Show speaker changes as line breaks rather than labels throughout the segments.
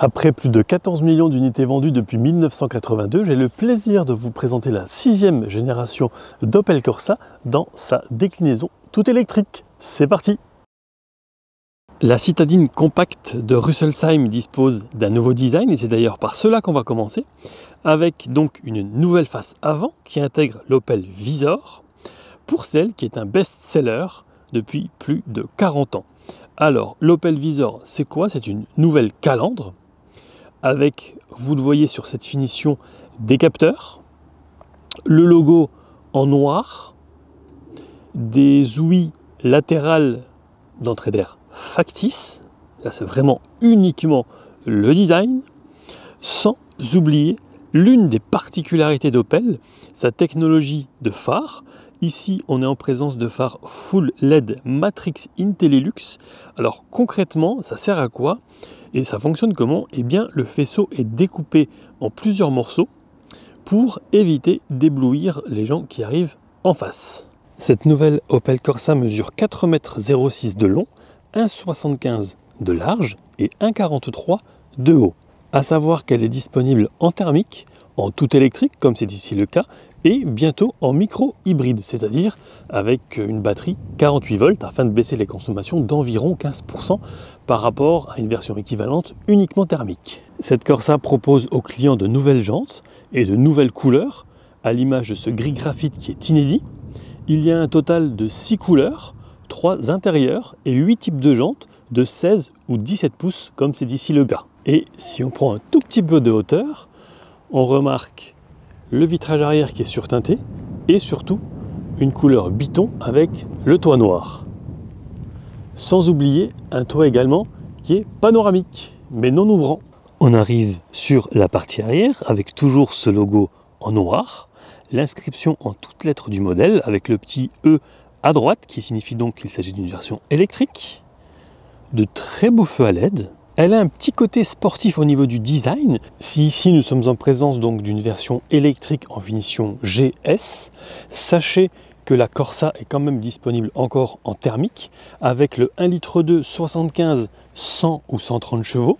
Après plus de 14 millions d'unités vendues depuis 1982, j'ai le plaisir de vous présenter la 6e génération d'Opel Corsa dans sa déclinaison toute électrique. C'est parti! La citadine compacte de Rüsselsheim dispose d'un nouveau design et c'est d'ailleurs par cela qu'on va commencer, avec donc une nouvelle face avant qui intègre l'Opel Vizor pour celle qui est un best-seller depuis plus de 40 ans. Alors l'Opel Vizor, c'est quoi? C'est une nouvelle calandre avec, vous le voyez sur cette finition, des capteurs, le logo en noir, des ouïes latérales d'entrée d'air factice, là c'est vraiment uniquement le design, sans oublier l'une des particularités d'Opel, sa technologie de phare. Ici on est en présence de phares Full LED Matrix Intellilux. Alors concrètement ça sert à quoi et ça fonctionne comment? Eh bien le faisceau est découpé en plusieurs morceaux pour éviter d'éblouir les gens qui arrivent en face. Cette nouvelle Opel Corsa mesure 4,06 m de long, 1,75 m de large et 1,43 m de haut. A savoir qu'elle est disponible en thermique, en tout électrique comme c'est ici le cas, et bientôt en micro-hybride, c'est-à-dire avec une batterie 48 volts afin de baisser les consommations d'environ 15% par rapport à une version équivalente uniquement thermique. Cette Corsa propose aux clients de nouvelles jantes et de nouvelles couleurs, à l'image de ce gris graphite qui est inédit. Il y a un total de 6 couleurs, 3 intérieurs et 8 types de jantes de 16 ou 17 pouces comme c'est ici le cas. Et si on prend un tout petit peu de hauteur, on remarque le vitrage arrière qui est surteinté et surtout une couleur biton avec le toit noir. Sans oublier un toit également qui est panoramique mais non ouvrant. On arrive sur la partie arrière avec toujours ce logo en noir, l'inscription en toutes lettres du modèle avec le petit E à droite qui signifie donc qu'il s'agit d'une version électrique, de très beaux feux à LED. Elle a un petit côté sportif au niveau du design. Si ici nous sommes en présence donc d'une version électrique en finition GS, sachez que la Corsa est quand même disponible encore en thermique avec le 1,2 litre 75 100 ou 130 chevaux.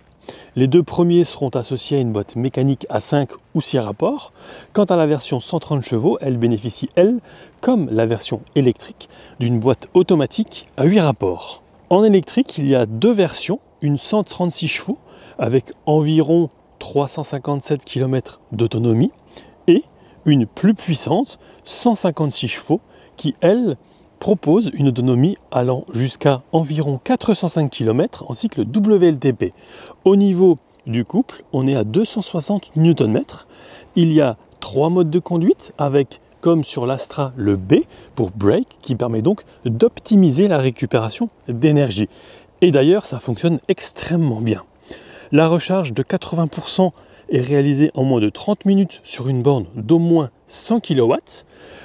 Les deux premiers seront associés à une boîte mécanique à 5 ou 6 rapports. Quant à la version 130 chevaux, elle bénéficie, elle, comme la version électrique, d'une boîte automatique à 8 rapports. En électrique, il y a deux versions, une 136 chevaux avec environ 357 km d'autonomie et une plus puissante, 156 chevaux, qui, elle, propose une autonomie allant jusqu'à environ 405 km en cycle WLTP. Au niveau du couple, on est à 260 Nm. Il y a 3 modes de conduite avec, comme sur l'Astra, le B pour Brake qui permet donc d'optimiser la récupération d'énergie. Et d'ailleurs, ça fonctionne extrêmement bien. La recharge de 80% est réalisée en moins de 30 minutes sur une borne d'au moins 100 kW.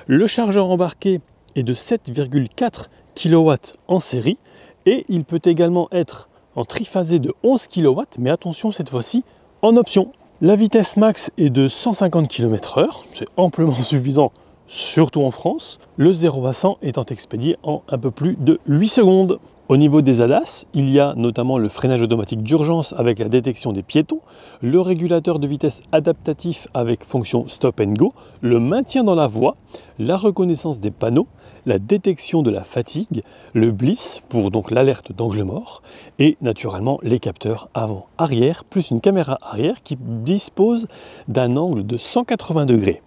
Le chargeur embarqué est de 7,4 kW en série et il peut également être en triphasé de 11 kW, mais attention cette fois-ci en option. La vitesse max est de 150 km/h, c'est amplement suffisant, surtout en France. Le 0 à 100 étant expédié en un peu plus de 8 secondes. Au niveau des ADAS, il y a notamment le freinage automatique d'urgence avec la détection des piétons, le régulateur de vitesse adaptatif avec fonction stop and go, le maintien dans la voie, la reconnaissance des panneaux, la détection de la fatigue, le bliss pour donc l'alerte d'angle mort et naturellement les capteurs avant-arrière plus une caméra arrière qui dispose d'un angle de 180 degrés.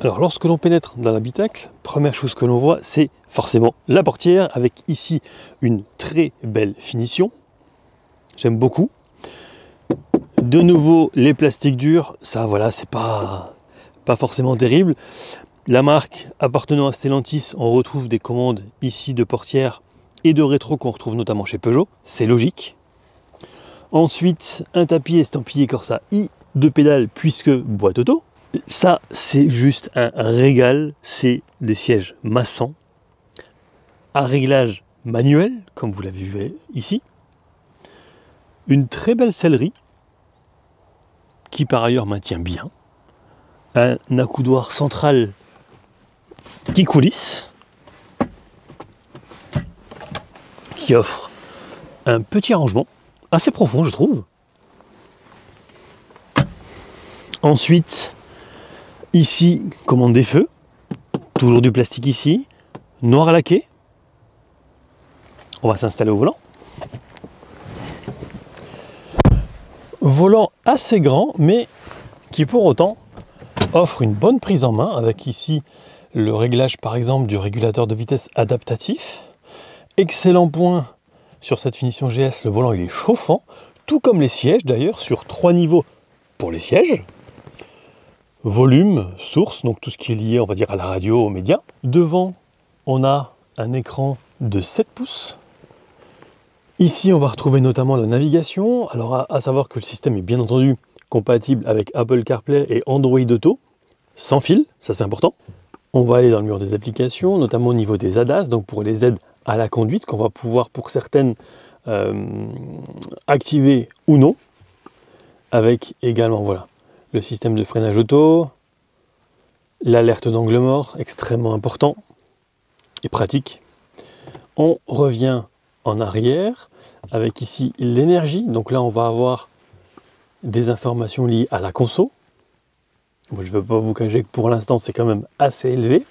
Alors lorsque l'on pénètre dans l'habitacle, première chose que l'on voit c'est forcément la portière avec ici une très belle finition. J'aime beaucoup. De nouveau les plastiques durs, ça voilà c'est pas forcément terrible. La marque appartenant à Stellantis, on retrouve des commandes ici de portière et de rétro qu'on retrouve notamment chez Peugeot, c'est logique. Ensuite un tapis estampillé Corsa I, 2 pédales puisque boîte auto. Ça, c'est juste un régal, c'est des sièges massants, à réglage manuel, comme vous l'avez vu ici, une très belle sellerie, qui par ailleurs maintient bien, un accoudoir central qui coulisse, qui offre un petit rangement, assez profond je trouve, Ensuite, ici, commande des feux. Toujours du plastique ici. Noir à laquer. On va s'installer au volant. Volant assez grand, mais qui pour autant offre une bonne prise en main, avec ici le réglage par exemple du régulateur de vitesse adaptatif. Excellent point sur cette finition GS, le volant il est chauffant, tout comme les sièges d'ailleurs, sur 3 niveaux pour les sièges. Volume, source, donc tout ce qui est lié on va dire à la radio, aux médias. Devant, on a un écran de 7 pouces. Ici, on va retrouver notamment la navigation. Alors, à savoir que le système est bien entendu compatible avec Apple CarPlay et Android Auto, sans fil, ça c'est important. On va aller dans le mur des applications, notamment au niveau des ADAS, donc pour les aides à la conduite, qu'on va pouvoir pour certaines activer ou non. Avec également, voilà, le système de freinage auto, l'alerte d'angle mort, extrêmement important et pratique. On revient en arrière avec ici l'énergie, donc là on va avoir des informations liées à la conso. Moi, je ne veux pas vous cacher que pour l'instant c'est quand même assez élevé.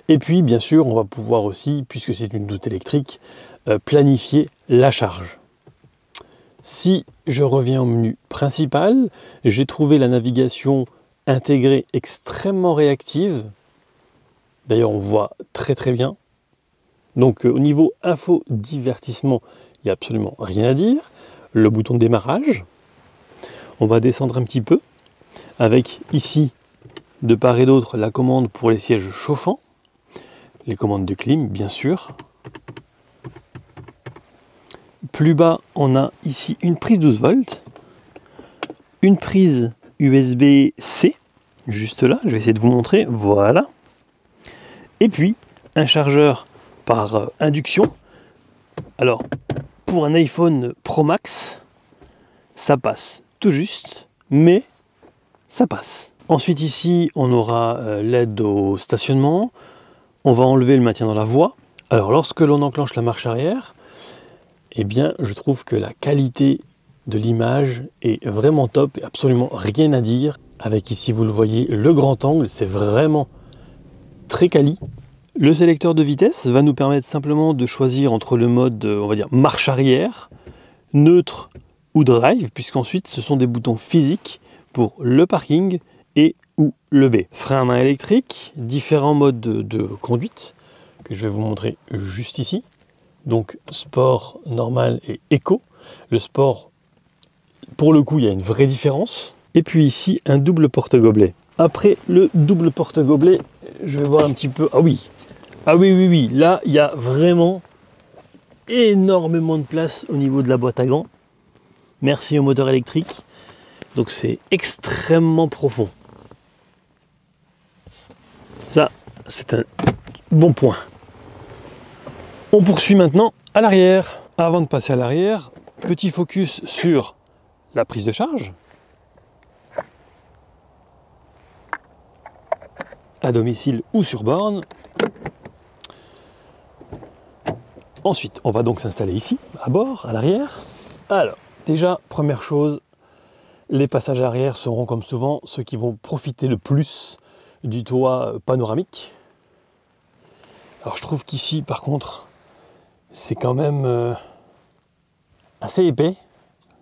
Et puis bien sûr on va pouvoir aussi, puisque c'est une double électrique, planifier la charge. Si je reviens au menu principal, j'ai trouvé la navigation intégrée extrêmement réactive. D'ailleurs on voit très très bien. Donc au niveau info divertissement, il n'y a absolument rien à dire. Le bouton de démarrage. On va descendre un petit peu avec ici, de part et d'autre, la commande pour les sièges chauffants. Les commandes de clim, bien sûr. Plus bas, on a ici une prise 12 volts. Une prise USB-C, juste là. Je vais essayer de vous montrer. Voilà. Et puis, un chargeur par induction. Alors, pour un iPhone Pro Max, ça passe tout juste, mais ça passe. Ensuite ici, on aura l'aide au stationnement. On va enlever le maintien dans la voie. Alors, lorsque l'on enclenche la marche arrière, eh bien, je trouve que la qualité de l'image est vraiment top, et absolument rien à dire. Avec ici, vous le voyez, le grand angle, c'est vraiment très quali. Le sélecteur de vitesse va nous permettre simplement de choisir entre le mode, on va dire, marche arrière, neutre ou drive, puisqu'ensuite ce sont des boutons physiques pour le parking et ou le B. Frein à main électrique, différents modes de conduite que je vais vous montrer juste ici. Donc sport, normal et éco. Le sport, pour le coup, il y a une vraie différence. Et puis ici, un double porte-gobelet. Après le double porte-gobelet, je vais voir un petit peu... Ah oui, là, il y a vraiment énormément de place au niveau de la boîte à gants. Merci au moteur électrique. Donc c'est extrêmement profond. Ça, c'est un bon point. On poursuit maintenant à l'arrière. Avant de passer à l'arrière, petit focus sur la prise de charge. À domicile ou sur borne. Ensuite, on va donc s'installer ici, à bord, à l'arrière. Alors, déjà, première chose, les passages arrière seront comme souvent ceux qui vont profiter le plus du toit panoramique. Alors, je trouve qu'ici, par contre, c'est quand même assez épais,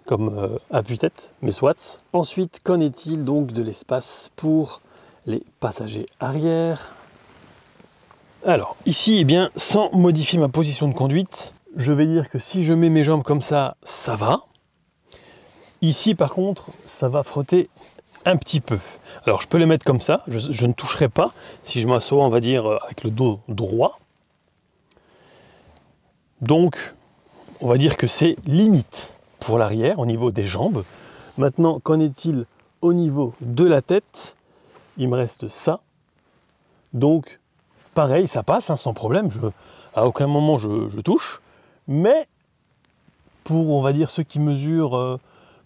comme appui-tête, mais soit. Ensuite, qu'en est-il donc de l'espace pour les passagers arrière ? Alors, ici, eh bien, sans modifier ma position de conduite, je vais dire que si je mets mes jambes comme ça, ça va. Ici, par contre, ça va frotter un petit peu. Alors, je peux les mettre comme ça, je ne toucherai pas. Si je m'assois, on va dire, avec le dos droit. Donc, on va dire que c'est limite pour l'arrière, au niveau des jambes. Maintenant, qu'en est-il au niveau de la tête ? Il me reste ça. Donc, pareil, ça passe hein, sans problème, à aucun moment je touche, mais pour, on va dire, ceux qui mesurent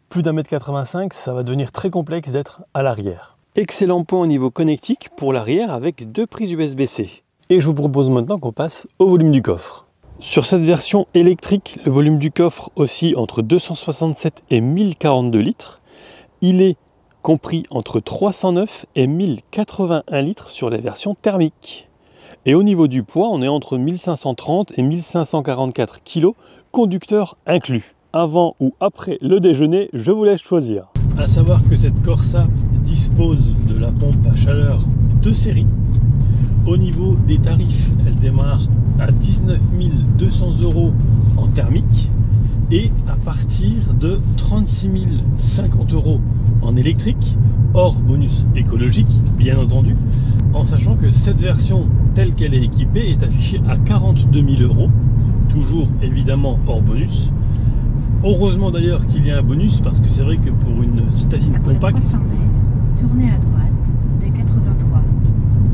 plus d'1,85 m, ça va devenir très complexe d'être à l'arrière. Excellent point au niveau connectique pour l'arrière avec 2 prises USB-C. Et je vous propose maintenant qu'on passe au volume du coffre. Sur cette version électrique, le volume du coffre oscille entre 267 et 1042 litres. Il est compris entre 309 et 1081 litres sur les versions thermiques. Et au niveau du poids, on est entre 1530 et 1544 kg, conducteur inclus. Avant ou après le déjeuner, je vous laisse choisir. À savoir que cette Corsa dispose de la pompe à chaleur de série. Au niveau des tarifs, elle démarre à 19 200 € en thermique et à partir de 36 050 € en électrique, hors bonus écologique, bien entendu, en sachant que cette version telle qu'elle est équipée est affichée à 42 000 €, toujours évidemment hors bonus. Heureusement d'ailleurs qu'il y a un bonus, parce que c'est vrai que pour une citadine compacte,
300 mètres, tournez à droite, dès 83.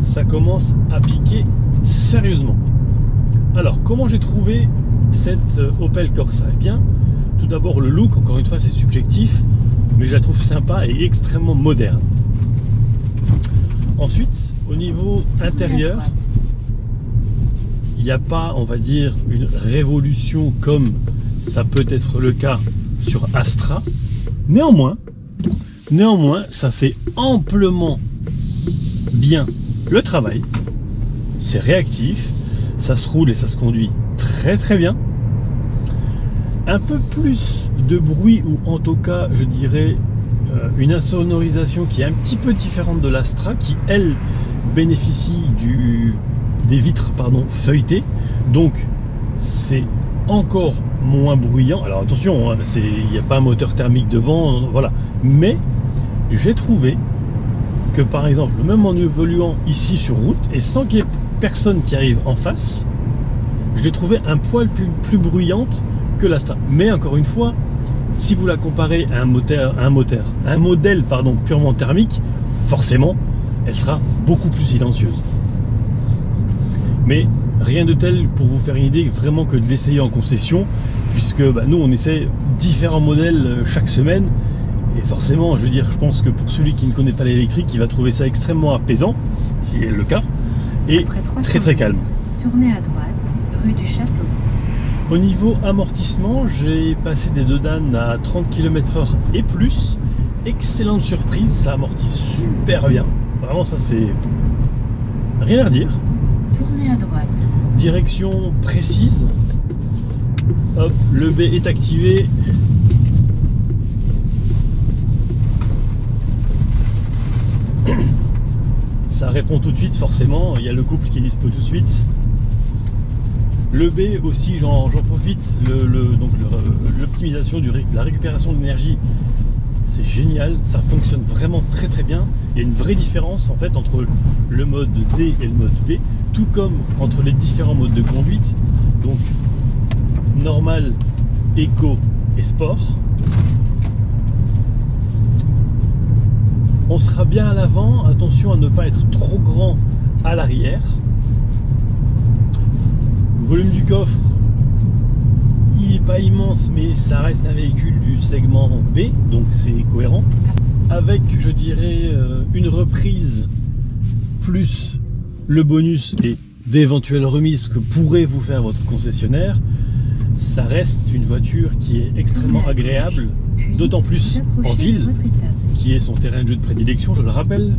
Ça commence à piquer sérieusement. Alors, comment j'ai trouvé cette Opel Corsa? Eh bien, tout d'abord le look, encore une fois c'est subjectif, mais je la trouve sympa et extrêmement moderne. Ensuite, au niveau intérieur, il n'y a pas, on va dire, une révolution comme ça peut être le cas sur Astra. Néanmoins, ça fait amplement bien le travail. C'est réactif, ça se roule et ça se conduit très très bien. Un peu plus de bruit, ou en tout cas je dirais une insonorisation qui est un petit peu différente de l'Astra, qui elle bénéficie des vitres feuilletées, donc c'est encore moins bruyant. Alors attention, hein, il n'y a pas un moteur thermique devant, voilà, mais j'ai trouvé que par exemple, même en évoluant ici sur route et sans qu'il y ait personne qui arrive en face, je l'ai trouvé un poil plus bruyante que l'Astra. Mais encore une fois, si vous la comparez à un modèle purement thermique, forcément, elle sera beaucoup plus silencieuse. Mais rien de tel pour vous faire une idée vraiment que de l'essayer en concession, puisque nous on essaie différents modèles chaque semaine. Et forcément, je veux dire, je pense que pour celui qui ne connaît pas l'électrique, il va trouver ça extrêmement apaisant, ce qui est le cas, et très très calme.
Tournez à droite, rue du Château.
Au niveau amortissement, j'ai passé des dodanes à 30 km/h et plus. Excellente surprise, ça amortit super bien. Vraiment, ça c'est rien à redire.
Tournez à droite.
Direction précise. Hop, le B est activé. Ça répond tout de suite, forcément. Il y a le couple qui est dispo tout de suite. Le B aussi, j'en profite. L'optimisation de la récupération d'énergie, c'est génial. Ça fonctionne vraiment très très bien. Il y a une vraie différence en fait entre le mode D et le mode B, tout comme entre les différents modes de conduite. Donc normal, éco et sport. On sera bien à l'avant, attention à ne pas être trop grand à l'arrière. Le volume du coffre, il n'est pas immense, mais ça reste un véhicule du segment B, donc c'est cohérent. Avec, je dirais, une reprise plus le bonus et d'éventuelles remises que pourrait vous faire votre concessionnaire, ça reste une voiture qui est extrêmement agréable, d'autant plus en ville, qui est son terrain de jeu de prédilection, je le rappelle,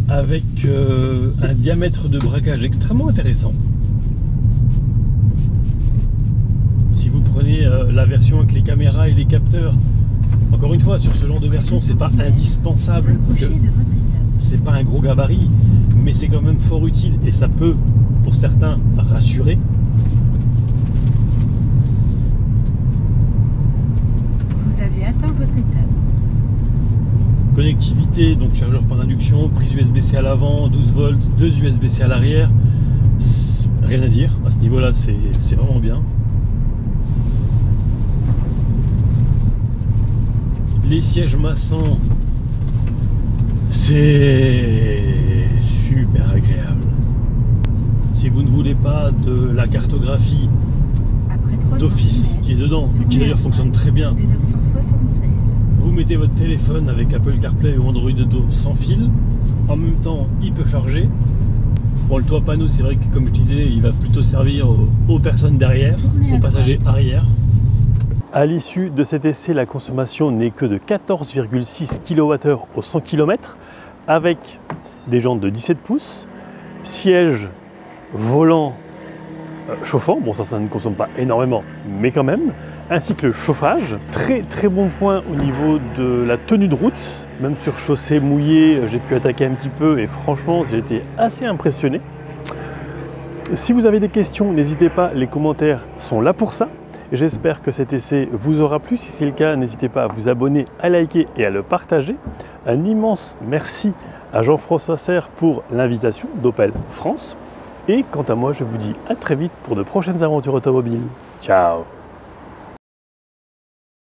avec un diamètre de braquage extrêmement intéressant. Si vous prenez la version avec les caméras et les capteurs, encore une fois, sur ce genre de version, c'est pas indispensable, parce que c'est pas un gros gabarit, mais c'est quand même fort utile et ça peut, pour certains, rassurer.
Vous avez atteint votre étape.
Connectivité, donc chargeur par induction, prise USB-C à l'avant, 12 volts, 2 USB-C à l'arrière. Rien à dire, à ce niveau-là, c'est vraiment bien. Les sièges maçons, c'est super agréable. Si vous ne voulez pas de la cartographie d'office qui est dedans, et qui d'ailleurs fonctionne très bien, vous mettez votre téléphone avec Apple CarPlay ou Android Auto sans fil. En même temps, il peut charger. Bon, le toit panneau, c'est vrai que comme je disais, il va plutôt servir aux personnes derrière, aux passagers arrière. À l'issue de cet essai, la consommation n'est que de 14,6 kWh au 100 km, avec des jantes de 17 pouces, siège, volant chauffant, bon ça ne consomme pas énormément, mais quand même, ainsi que le chauffage. Très bon point au niveau de la tenue de route, même sur chaussée mouillée, j'ai pu attaquer un petit peu et franchement j'ai été assez impressionné. Si vous avez des questions, n'hésitez pas, les commentaires sont là pour ça. J'espère que cet essai vous aura plu. Si c'est le cas, n'hésitez pas à vous abonner, à liker et à le partager. Un immense merci à Jean-François Serre pour l'invitation d'Opel France. Et quant à moi, je vous dis à très vite pour de prochaines aventures automobiles. Ciao!